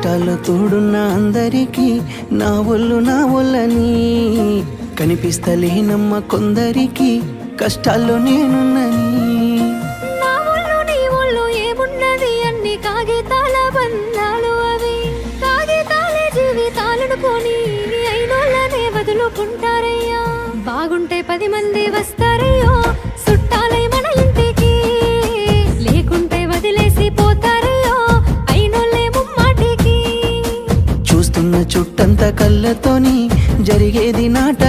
కష్టాల్లో తోడున్న అందరికీ నా ఒళ్ళని కనిపిస్తలేనమ్మ కొందరికి కష్టాల్లో నేనున్నని. నా ఒళ్ళు నీ ఒళ్ళు ఏమున్నది అన్ని కాగితాల బంధాలు, అవి కాగితాలే జీవితాలను కొని అయినోళ్ళనే వదులుకుంటారయ్యా. బాగుంటే 10 మంది వస్తారయ్యో చుట్టాలై మన ఇంటికి, లేకుంటే వదిలేసి పోతారయ్యో అయినోళ్ళే ముమ్మాటికి. చూస్తున్న చుట్టంత కళ్ళతోని జరిగేది నాటి